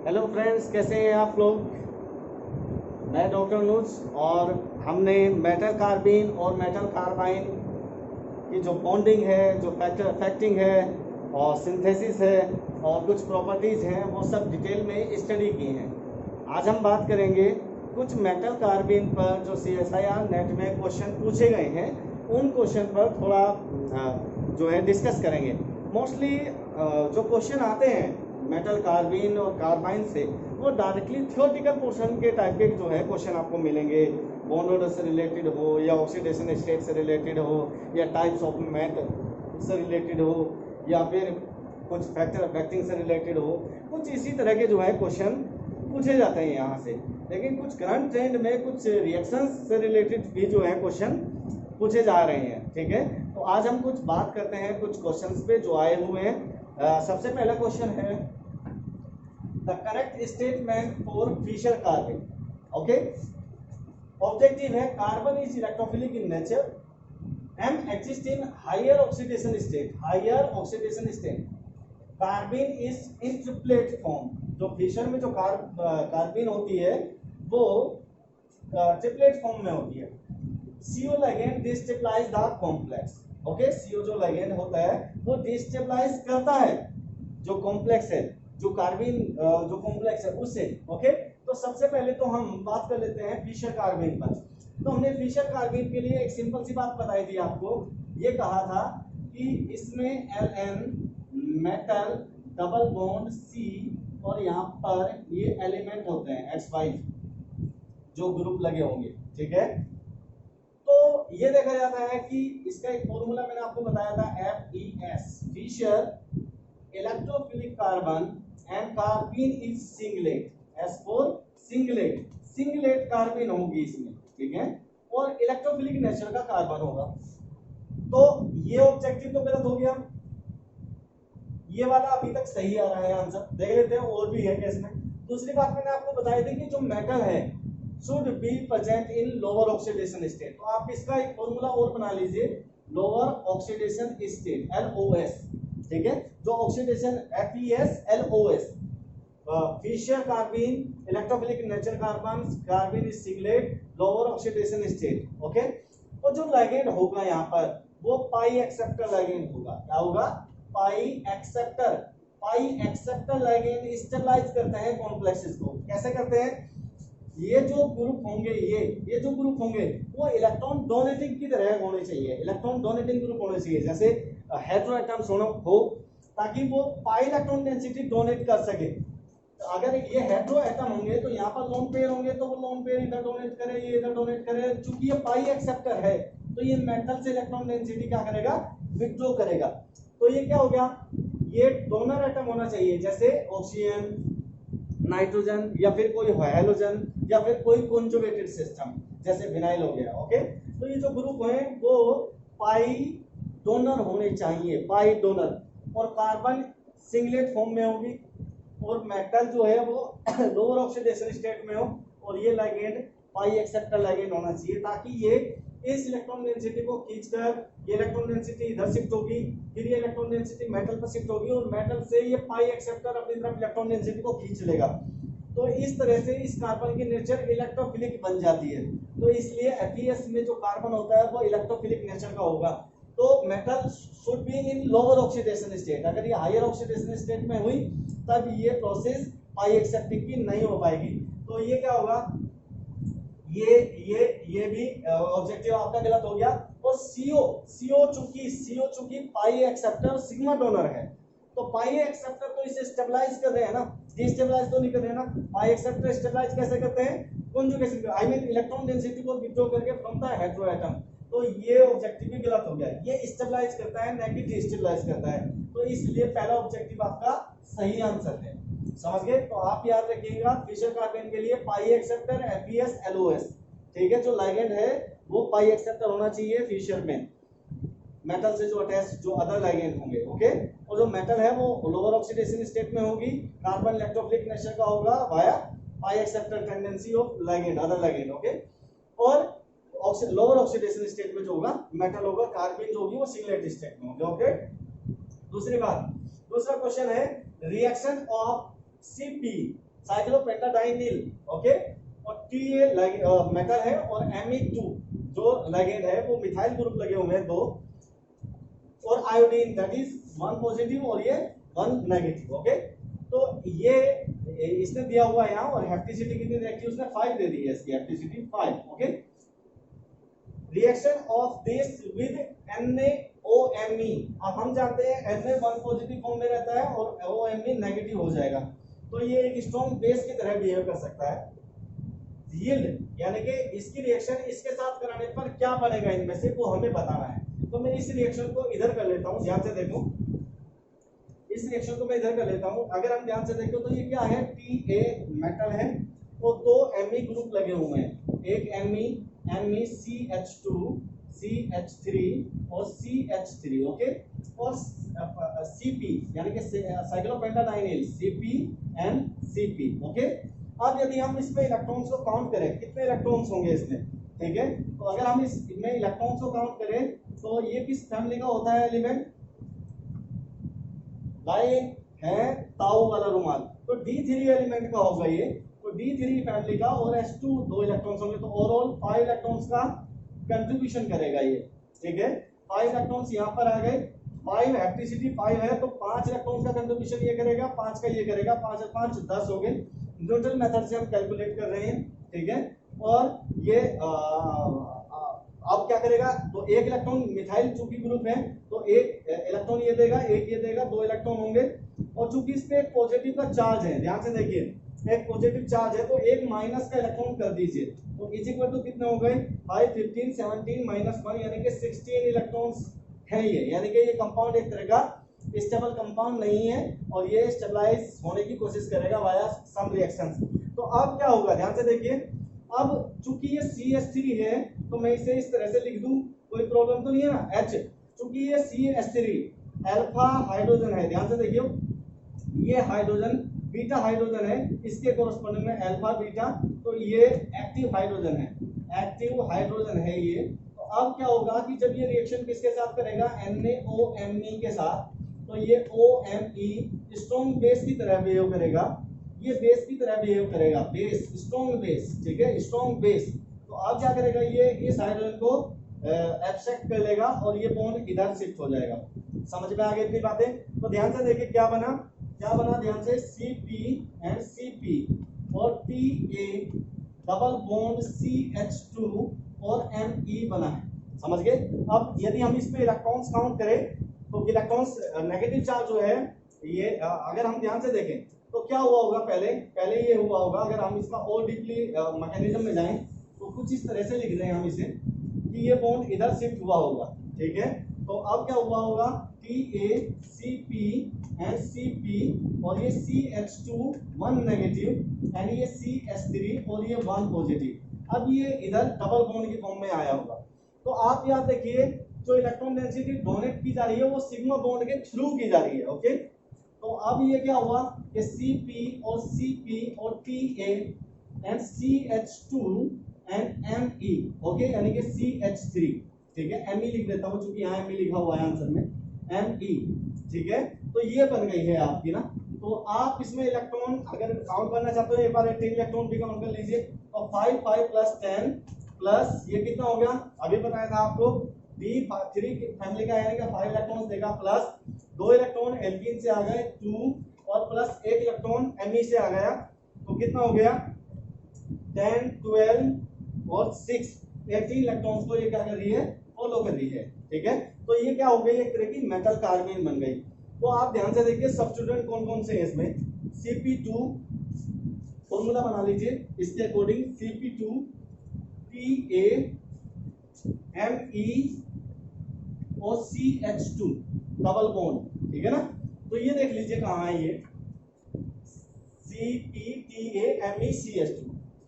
Hello friends, कैसे हैं आप लोग। मैं डॉक्टर अनुज और हमने मेटल कार्बीन और मेटल कार्बाइन की जो बॉन्डिंग है, जो फैक्टिंग है और सिंथेसिस है और कुछ प्रॉपर्टीज़ हैं, वो सब डिटेल में स्टडी की हैं। आज हम बात करेंगे कुछ मेटल कार्बीन पर जो CSIR नेट में क्वेश्चन पूछे गए हैं, उन क्वेश्चन पर थोड़ा जो है डिस्कस करेंगे। मोस्टली जो क्वेश्चन आते हैं मेटल कार्बीन और कार्बाइन से, वो डायरेक्टली थियोरेटिकल पोर्शन के टाइप के जो है क्वेश्चन आपको मिलेंगे। बॉन्ड ऑर्डर से रिलेटेड हो या ऑक्सीडेशन स्टेट से रिलेटेड हो या टाइप्स ऑफ मेटल से रिलेटेड हो या फिर कुछ फैक्टर अफेक्टिंग से रिलेटेड हो, कुछ इसी तरह के जो है क्वेश्चन पूछे जाते हैं यहाँ से। लेकिन कुछ करंट ट्रेंड में कुछ रिएक्शंस से रिलेटेड भी जो है क्वेश्चन पूछे जा रहे हैं। ठीक है, तो आज हम कुछ बात करते हैं कुछ क्वेश्चंस पे जो आए हुए हैं। सबसे पहला क्वेश्चन है the correct statement for Fischer carbon. Okay, objective है carbon is electrophilic in nature and exist in higher oxidation state. Higher oxidation state carbon is in triplet form. जो फिशर में जो कार्बन होती है वो ट्रिपलेट फॉर्म में होती है। CO ligand destabilise the complex. Okay, CO जो लिगेंड होता है वो डिस्टेबलाइज करता है जो कॉम्प्लेक्स है, जो कार्बन जो कॉम्प्लेक्स है उससे। ओके, तो सबसे पहले तो हम बात कर लेते हैं फिशर कार्बन पर। तो हमने फिशर कार्बन के लिए एक सिंपल सी बात बताई थी आपको। ये कहा था कि इसमें Ln metal double bond C और यहाँ पर ये एलिमेंट होते हैं H5 जो ग्रुप लगे होंगे। ठीक है, तो ये देखा जाता है कि इसका एक फॉर्मूला मैंने आपको बताया था FeS, Fischer electrophilic carbon and carbon is singlet. S for singlet, singlet carbon होगी इसमें। ठीक है, और इलेक्ट्रोफिलिक नेचर का कार्बन होगा। तो ये ऑब्जेक्टिव तो गलत हो गया, ये वाला अभी तक सही आ रहा है आंसर। देख लेते हैं और भी है केस में। दूसरी बात मैंने आपको बताई थी कि जो मेटल है should be present in lower oxidation state। तो आप इसका एक फॉर्मूला और बना लीजिए, लोअर ऑक्सीडेशन स्टेट LOS। ठीक है, जो oxidation FeS LOS, Fischer carbon electrophilic nature carbon is singlet lower oxidation state. Okay, तो जो लिगेंड होगा यहाँ पर वो पाई एक्सेप्टर लिगेंड होगा। क्या होगा? Pi acceptor. Pi acceptor ligand stabilise करते हैं कॉम्प्लेक्सेस को। कैसे करते हैं? ये जो ग्रुप होंगे, ये जो ग्रुप होंगे वो इलेक्ट्रॉन डोनेटिंग की तरह होने चाहिए। इलेक्ट्रॉन डोनेटिंग ग्रुप होने चाहिए, जैसे हेटेरो एटम्स हो, ताकि वो पाई इलेक्ट्रॉन डेंसिटी डोनेट कर सके। तो अगर ये हेटेरो एटम होंगे तो यहाँ पर लोन पेयर होंगे, तो वो लोन पेयर इधर डोनेट करे, ये इधर डोनेट करे। चूंकि ये पाई एक्सेप्टर है तो ये मेटल से इलेक्ट्रॉन डेंसिटी क्या करेगा? विथड्रॉ करेगा। तो ये क्या हो गया? ये डोनर एटम होना चाहिए, जैसे ऑक्सीजन, नाइट्रोजन या फिर कोई हैलोजन या फिर कोई कंजुगेटेड सिस्टम जैसे विनाइल हो गया। ओके, तो ये जो ग्रुप है वो पाई डोनर होने चाहिए, पाई डोनर। और कार्बन सिंगलेट फॉर्म में होगी और मेटल जो है वो लोअर ऑक्सीडेशन स्टेट में हो, और ये लिगेंड पाई एक्सेप्टर लिगेंड होना चाहिए, ताकि ये इस इलेक्ट्रॉन डेंसिटी को खींचकर ये इलेक्ट्रॉन डेंसिटी इधर शिफ्ट होगी, फिर ये इलेक्ट्रॉन डेंसिटी मेटल पर शिफ्ट होगी और मेटल से ये पाई एक्सेप्टर अपनी तरफ इलेक्ट्रॉन डेंसिटी को खींच लेगा। तो इस तरह से इस कार्बन की नेचर इलेक्ट्रोफिलिक बन जाती है। तो इसलिए FeS में जो कार्बन होता है वो इलेक्ट्रोफिलिक नेचर का होगा। तो metal should be in lower oxidation state. अगर ये हायर ऑक्सीडेशन स्टेट में हुई तब ये प्रोसेस पाई एक्सेप्टिंग की नहीं हो पाएगी। तो ये क्या होगा? ये भी ऑब्जेक्टिव आपका गलत हो गया। और CO चूंकि पाई एक्सेप्टर सिग्मा डोनर है, तो पाई एक्सेप्टर तो इसे स्टेबलाइज कर रहे हैं ना, डिस्टेबलाइज तो नहीं कर रहे हैं ना। पाई एक्सेप्टर स्टेबलाइज कैसे करते हैं? Conjugation, I mean electron density को विथड्रॉ करके फ्रॉम द हेटेरो एटम। तो ये ऑब्जेक्टिव भी गलत हो गया। ये स्टेबलाइज करता है, ना कि डिस्टेबलाइज करता है। तो इसलिए पहला ऑब्जेक्टिव आपका सही आंसर है। समझ गए? तो आप याद रखिएगा फिशर कार्बन के लिए पाई एक्सेप्टर FeS LOS। ठीक है, जो लिगेंड है वो पाई एक्सेप्टर होना चाहिए फिशर में, मेटल से जो अटैच जो अदर लिगेंड होंगे। ओके, और जो मेटल है वो लोअर ऑक्सीडेशन स्टेट में होगी, कार्बन इलेक्ट्रोफिलिक नेचर का होगा via pi acceptor tendency of ligand, other ligand. Okay, और लोअर ऑक्सीडेशन स्टेट में जो होगा मेटल होगा, कार्बन जो होगी वो सिंगलेट स्टेट में होगी। ओके, दूसरी बात, दूसरा क्वेश्चन है रिएक्शन ऑफ CP साइक्लोपेंटाडाइनिल, ओके, और TA मेटल है और Me2 जो लिगेंड है वो मिथाइल ग्रुप लगे हुए हैं दो, और आयोडीन दैट इज 1 पॉजिटिव और ये 1 नेगेटिव, ओके। तो ये इसने दिया हुआ है यहाँ, और हेप्टिसिटी कितनी रखी है उसने 5 दे दी है, इसकी हेप्टिसिटी 5, okay. Reaction of this with NaOMe, अब हम जानते हैं Na 1 पॉजिटिव फॉर्म में रहता है और OMe नेगेटिव हो जाएगा, तो ये एक स्ट्रॉन्ग बेस की तरह बिहेव कर सकता है। यील्ड यानी कि इसकी रिएक्शन इसके साथ कराने पर क्या बनेगा इनमें से वो हमें बताना है, तो मैं इस रिएक्शन को इधर कर लेता हूं, ध्यान से देखो, इस रिएक्शन को मैं इधर कर लेता हूं। अगर हम ध्यान से देखो तो ये क्या है, TA मेटल है और दो Me ग्रुप लगे हुए हैं, एक Me CH2 CH3 और CH3, ओके, और Cp यानी कि साइक्लोपेंटाडाइनिल CpNCp, ओके। अब यदि हम इसमें इलेक्ट्रॉन्स को काउंट करें, कितने इलेक्ट्रॉन्स होंगे इसमें, ठीक है, तो अगर हम इसमें इलेक्ट्रॉन्स को काउंट करें तो ये किस फैमिली का होता है एलिमेंट, भाई है ताऊ वाला रुमाल, तो D3 एलिमेंट का होगा ये, तो D3 फैमिली का, और S2 दो इलेक्ट्रॉन्स होंगे, तो ओवरऑल 5 इलेक्ट्रॉन्स का कंट्रीब्यूशन करेगा ये, ठीक है। 5 इलेक्ट्रॉन्स यहाँ पर आ गए, 5 हेप्टिसिटी 5 है तो 5 इलेक्ट्रॉन्स का कंट्रीब्यूशन ये करेगा, 5 का ये करेगा, 5 और 5 10 हो गए, न्यूटन मेथड से हम कैलकुलेट कर रहे हैं, ठीक है। और ये अब क्या करेगा, तो एक इलेक्ट्रॉन मिथाइल चूंकि ग्रुप है तो एक इलेक्ट्रॉन ये देगा, एक ये देगा, 2 इलेक्ट्रॉन होंगे, और चूंकि इस पे एक पॉजिटिव का चार्ज है, ध्यान से देखिए, एक पॉजिटिव चार्ज है तो एक माइनस का इलेक्ट्रॉन कर दीजिए, तो इज इक्वल टू कितने हो गए 5 15 17 -1 यानी कि 16 इलेक्ट्रॉन्स है ये, यानी कि ये कंपाउंड एक तरह का स्टेबल कंपाउंड नहीं है और ये स्टेबलाइज होने की कोशिश करेगा वाया सम रिएक्शंस। तो अब क्या होगा, ध्यान से देखिए, अब चूंकि ये CH3 है तो मैं इसे इस तरह से लिख दूं, कोई प्रॉब्लम तो नहीं है ना, H, चूंकि ये CH3 अल्फा हाइड्रोजन है, ध्यान से देखिए, ये हाइड्रोजन बीटा हाइड्रोजन है, इसके कोरस्पोंडिंग में अल्फा बीटा, तो ये एक्टिव हाइड्रोजन है, एक्टिव हाइड्रोजन है ये। तो अब क्या होगा कि जब ये रिएक्शन किसके साथ करेगा, NaOMe के साथ, तो ये OMe स्ट्रॉन्ग बेस की तरह बिहेव करेगा, ये बेस की तरह बिहेव करेगा, बेस स्ट्रॉन्ग बेस, ठीक है, स्ट्रॉन्ग बेस। तो अब क्या करेगा, ये इस हाइड्रोजन को एब्स्ट्रैक्ट कर लेगा और ये बॉन्ड इधर शिफ्ट हो जाएगा। समझ में आ गई इतनी बातें, तो ध्यान से देखिए क्या बना, क्या बना, ध्यान से, CpNCp और TA डबल बॉन्ड CH2 और Me बना है, समझ गए। अब यदि हम इस पे इलेक्ट्रॉन्स काउंट करें तो इलेक्ट्रॉन्स नेगेटिव चार्ज जो है ये अगर हम ध्यान से देखें तो क्या हुआ होगा, पहले ये हुआ होगा, अगर हम इसका और डीपली मैकेनिज्म में जाएं तो कुछ इस तरह से लिख दें हम इसे कि ये बॉन्ड इधर शिफ्ट हुआ होगा, ठीक है। तो अब क्या हुआ होगा, TA CpNCp और ये CH2 1 नेगेटिव एंड ये CH3 और ये 1 पॉजिटिव, अब ये इधर डबल बॉन्ड की फॉर्म में आया होगा। तो आप याद देखिए, जो इलेक्ट्रॉन डेंसिटी डोनेट की जा रही है वो सिग्मा बॉन्ड के थ्रू की जा रही है, ओके। तो अब ये क्या हुआ कि Cp और Cp और TA and CH2 and Me, okay, यानी कि CH3, ठीक है, Me लिख देता हूं क्योंकि यहाँ Me लिखा हुआ है आंसर में, Me, ठीक है। तो ये बन गई है आपकी ना, तो आप इसमें इलेक्ट्रॉन अगर काउंट करना चाहते हो एक बार 18 इलेक्ट्रॉन भी काउंट कर लीजिए, और 5 5 + 10 प्लस ये कितना हो गया, अभी बताया था आपको, D3 फैमिली का यानी कि 5 इलेक्ट्रॉन्स देगा, प्लस 2 इलेक्ट्रॉन एल्कीन से आ गए 2 और प्लस 1 इलेक्ट्रॉन Me से आ गया, तो कितना हो गया 10 12 और 6 18 इलेक्ट्रॉन्स को ये क्या कर रही है, फॉलो कर रही है, ठीक है। तो ये क्या हो गई, एक तरह की मेटल कार्बाइन बन गई। तो आप ध्यान से देखिए सब्स्टिट्यूएंट कौन कौन से हैं इसमें, Cp2 फॉर्मूला बना लीजिए इसके अकॉर्डिंग, Cp2 TA Me और CH2 डबल बॉन्ड, ठीक है ना। तो ये देख लीजिए कहाँ है ये CpTA Me CH2,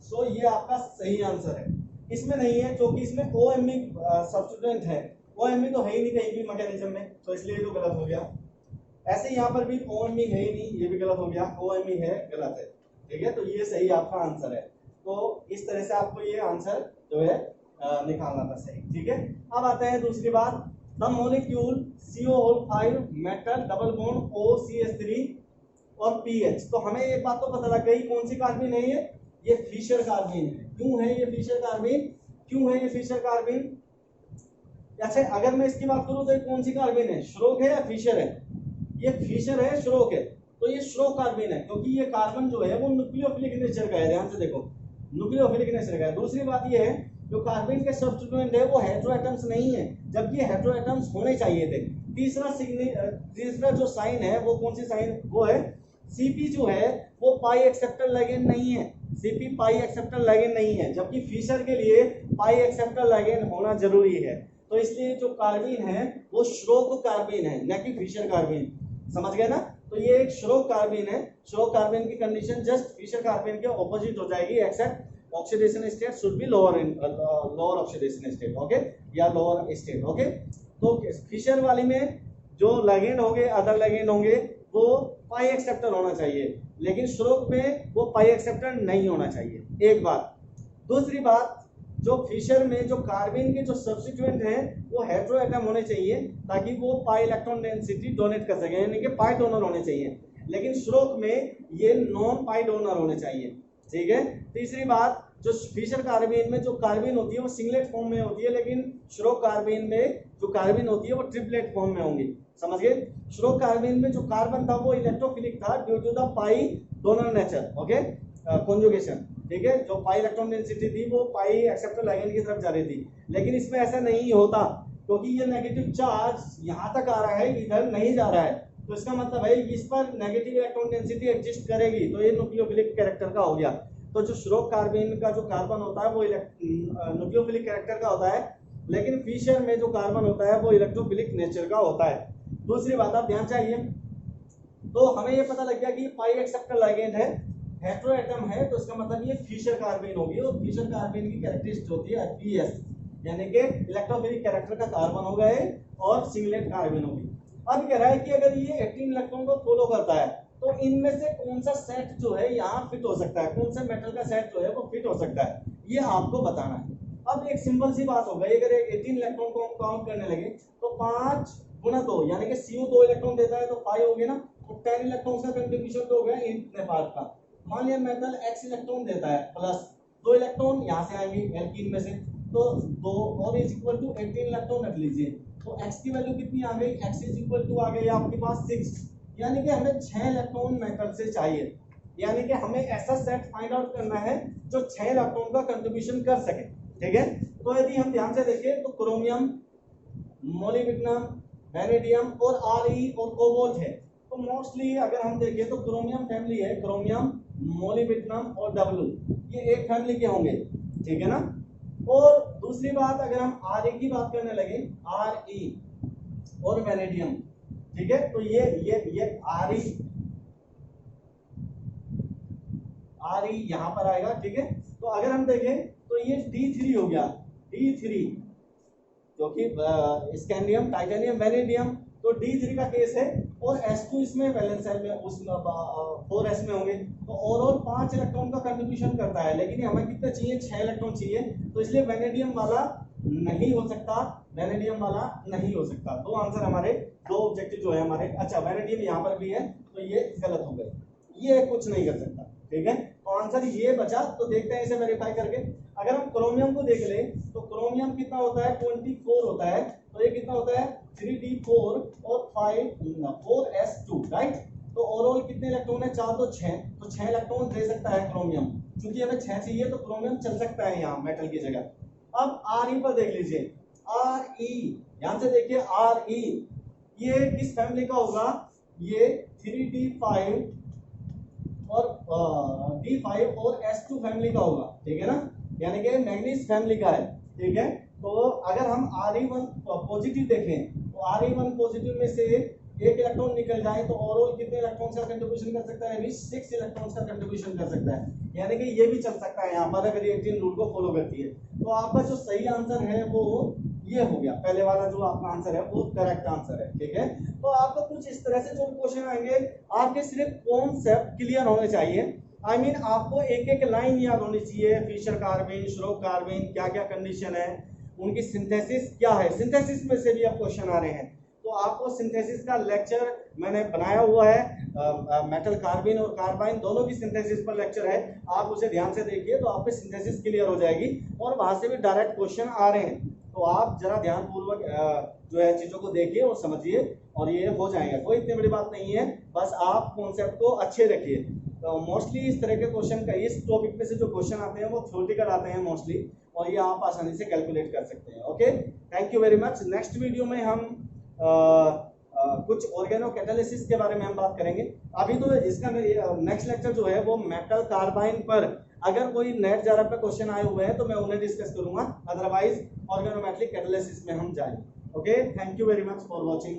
सो ये आपका सही आंसर है। इसमें नहीं है क्योंकि इसमें OMe सब्स्टिट्यूएंट है, OMe तो है ही नहीं कहीं भी मैकेनिज्म में, तो इसलिए तो गलत हो गया। ऐसे यहाँ पर भी OMe है ही नहीं, ये भी गलत हो गया, OMe है, गलत है, ठीक है। तो ये सही आपका आंसर है। तो इस तरह से आपको ये आंसर जो है निकालना था सही, ठीक है। अब आते हैं दूसरी बात, the molecule CO5 metal double bond OCH3 और पीएच। तो हमें एक बात तो पता लग गई, कौन सी कार्बन है ये फिशर कार्बन है। क्यों है ये फिशर कार्बन, क्यों है ये फिशर कार्बन? अच्छा, अगर मैं इसकी बात करूं तो ये कौन सी कार्बन है, श्रोक है या फिशर है? ये फिशर है, श्रोक है। तो ये श्रोक कार्बन है क्योंकि ये कार्बन जो है वो न्यूक्लियोफिलिक नेचर का है। ध्यान से देखो, न्यूक्लियोफिलिक नेचर का है। दूसरी बात ये है, जो कार्बन के सब्स्टिट्यूएंट है वो हेटेरोएटम्स नहीं है, जबकि हेटेरोएटम्स होने चाहिए थे। तीसरा जो साइन है वो कौन सी साइन, वो है सीपी जो है वो पाई एक्सेप्टर लिगेंड नहीं है। सीपी पाई एक्सेप्टर लिगेंड नहीं है, जबकि फिशर के लिए पाई एक्सेप्टर लिगेंड होना जरूरी है। तो इसलिए जो कार्बन है वो श्रोक कार्बन है, न कि फिशर कार्बन। समझ गए ना? तो ये एक श्रोक कार्बन है। श्रोक कार्बन की कंडीशन जस्ट फिशर कार्बन के ऑपोजिट हो जाएगी, except oxidation state should be lower oxidation state, okay, या लोअर स्टेट, ओके। तो फिशर वाली में जो लिगेंड होंगे, अदर लिगेंड होंगे, वो पाई एक्सेप्टर होना चाहिए, लेकिन श्रोक में वो पाई एक्सेप्टर नहीं होना चाहिए, एक बात। दूसरी बात, जो फिशर में जो कार्बन के जो सब्स्टिट्यूएंट हैं वो हेटेरोएटम होने चाहिए ताकि वो पाई इलेक्ट्रॉन डेंसिटी डोनेट कर सके, यानी कि पाई डोनर होने चाहिए। लेकिन श्रोक में ये नॉन पाई डोनर होने चाहिए, ठीक है। तीसरी बात, जो फिशर कार्बन में जो कार्बन होती है वो सिंगलेट फॉर्म में होती है, लेकिन श्रोक कार्बन में जो कार्बन होती है वो ट्रिपलेट फॉर्म में होंगी। समझ गए? श्रोक कार्बन में जो कार्बन था वो इलेक्ट्रोफिलिक था due to the pi donor nature, okay, conjugation, ठीक है। जो पाई इलेक्ट्रॉन डेंसिटी थी वो पाई एक्सेप्टर लिगेंड की तरफ जा रही थी, लेकिन इसमें ऐसा नहीं होता क्योंकि ये नेगेटिव चार्ज यहाँ तक आ रहा है, इधर नहीं जा रहा है। तो इसका मतलब है इस पर नेगेटिव इलेक्ट्रॉन डेंसिटी एग्जिस्ट करेगी, तो ये न्यूक्लियोफिलिक कैरेक्टर का हो गया। तो जो श्रोक कार्बन का जो कार्बन होता है वो न्यूक्लियोफिलिक कैरेक्टर का होता है, लेकिन फिशर में जो कार्बन होता है वो इलेक्ट्रोफिलिक नेचर का होता है। दूसरी बात आप ध्यान चाहिए, तो हमें ये पता लग गया कि पाई एक्सेप्टर लिगेंड है, हेटेरोएटम है, तो इसका मतलब ये फिशर कार्बन होगी। और फिशर कार्बन की कैरेक्टरिस्टिक होती है पीएस, यानी कि इलेक्ट्रोफिलिक कैरेक्टर का कार्बन होगा है और सिंगलेट कार्बन होगी। अब कह रहा है कि अगर ये 18 इलेक्ट्रॉन को फॉलो करता है तो इनमें से कौन सा सेट जो है यहाँ फिट हो सकता है, कौन सा मेटल का सेट जो है वो फिट हो सकता है, ये आपको बताना है। अब एक सिंपल सी बात हो गई, अगर 18 इलेक्ट्रॉन को हम काउंट करने लगे तो 5 गुना 2 यानी कि Cu 2 इलेक्ट्रॉन देता है तो 5 हो गया ना, तो 10 इलेक्ट्रॉन का कंट्रीब्यूशन तो हो गया इतने पार्ट का। मान लिया मेटल x इलेक्ट्रॉन देता है, प्लस 2 इलेक्ट्रॉन यहाँ से आएंगे एल्कीन में से, तो 2 और इज इक्वल टू 18 इलेक्ट्रॉन रख लीजिए। तो x की वैल्यू कितनी आ गई, x इज इक्वल टू आ गई आपके पास 6, यानी कि हमें 6 इलेक्ट्रॉन मेटल से चाहिए, यानी कि हमें ऐसा सेट फाइंड आउट करना है जो 6 इलेक्ट्रॉन का कंट्रीब्यूशन कर सके, ठीक है। तो यदि हम ध्यान से देखें तो क्रोमियम, मोलिब्डेनम, वैनेडियम और Re और कोबाल्ट है। तो मोस्टली अगर हम देखें तो क्रोमियम फैमिली है, क्रोमियम, मोलिब्डेनम और W, ये एक फैमिली के होंगे, ठीक है ना। और दूसरी बात, अगर हम Re की बात करने लगे, Re और वैनेडियम, ठीक है, तो ये Re यहाँ पर आएगा, ठीक है। तो अगर हम देखें तो ये D3 हो गया, D3 जो कि स्कैंडियम, टाइटेनियम, वैनेडियम, तो D3 का केस है। और S2 इसमें वैलेंस सेल में उस 4s में होंगे, तो ओवरऑल 5 इलेक्ट्रॉन का कंट्रीब्यूशन करता है, लेकिन हमें कितने चाहिए, 6 इलेक्ट्रॉन चाहिए, तो इसलिए वैनेडियम वाला नहीं हो सकता, वैनेडियम वाला नहीं हो सकता। दो आंसर हमारे, दो ऑब्जेक्टिव जो है हमारे। अच्छा, वैनेडियम यहाँ पर भी है तो ये गलत हो गए, ये कुछ नहीं कर सकता, ठीक है। तो आंसर ये बचा, तो देखते हैं इसे वेरीफाई करके। अगर हम क्रोमियम को देख लें तो क्रोमियम कितना होता है, 24 होता है, तो ये कितना होता है 3d4 और 4s2, राइट। तो ओवरऑल कितने इलेक्ट्रॉन है, 4 तो 6, तो 6 इलेक्ट्रॉन दे सकता है क्रोमियम। क्योंकि हमें 6 चाहिए तो क्रोमियम चल सकता है यहाँ मेटल की जगह। अब Re पर देख लीजिए, Re, ध्यान से देखिए, Re ये किस फैमिली का होगा, ये 3d5 और D5 और S2 फैमिली का होगा, ठीक है ना, यानी कि मैग्नीज फैमिली का है, ठीक है। तो अगर हम Re1 पॉजिटिव देखें तो Re1 पॉजिटिव में से एक इलेक्ट्रॉन निकल जाए तो ओवरऑल कितने इलेक्ट्रॉन्स का कंट्रीब्यूशन कर सकता है, 6 इलेक्ट्रॉन्स का कंट्रीब्यूशन कर सकता है, यानी कि ये भी चल सकता है यहाँ पर अगर ये 18 रूल को फॉलो करती है। तो आपका जो सही आंसर है वो ये हो गया, पहले वाला जो आपका आंसर है वो करेक्ट आंसर है, ठीक है। तो आपको कुछ इस तरह से जो क्वेश्चन आएंगे आपके सिर्फ कॉन्सेप्ट क्लियर होने चाहिए, I mean, आपको एक एक लाइन याद होनी चाहिए, फिशर कार्बन, श्रोक कार्बन क्या क्या कंडीशन है, उनकी सिंथेसिस क्या है, सिंथेसिस में से भी अब क्वेश्चन आ रहे हैं, तो तो आपको सिंथेसिस का लेक्चर मैंने बनाया हुआ है, मेटल कार्बिन और कार्बाइन दोनों की सिंथेसिस पर लेक्चर है, आप उसे ध्यान से देखिए तो आपकी सिंथेसिस क्लियर हो जाएगी और वहां से भी डायरेक्ट क्वेश्चन आ रहे हैं, तो आप जरा ध्यानपूर्वक जो है चीजों को देखिए और समझिए और ये हो जाएगा, कोई इतनी बड़ी बात नहीं है, बस आप कॉन्सेप्ट को अच्छे रखिए। तो मोस्टली इस तरह के क्वेश्चन का इस टॉपिक पे से जो क्वेश्चन आते हैं वो थ्योरेटिकल आते हैं मोस्टली, और ये आप आसानी से कैलकुलेट कर सकते हैं। Okay, thank you very much. Next video में हम कुछ ऑर्गेनो कैटालिसिस के बारे में हम बात करेंगे। अभी तो इसका नेक्स्ट लेक्चर जो है वो मेटल कार्बाइन पर, अगर कोई नेट जरा पे क्वेश्चन आए हुए हैं तो मैं उन्हें डिस्कस करूंगा, अदरवाइज ऑर्गेनोमेटलिक कैटालिसिस में हम जाएंगे। Okay, thank you very much for watching.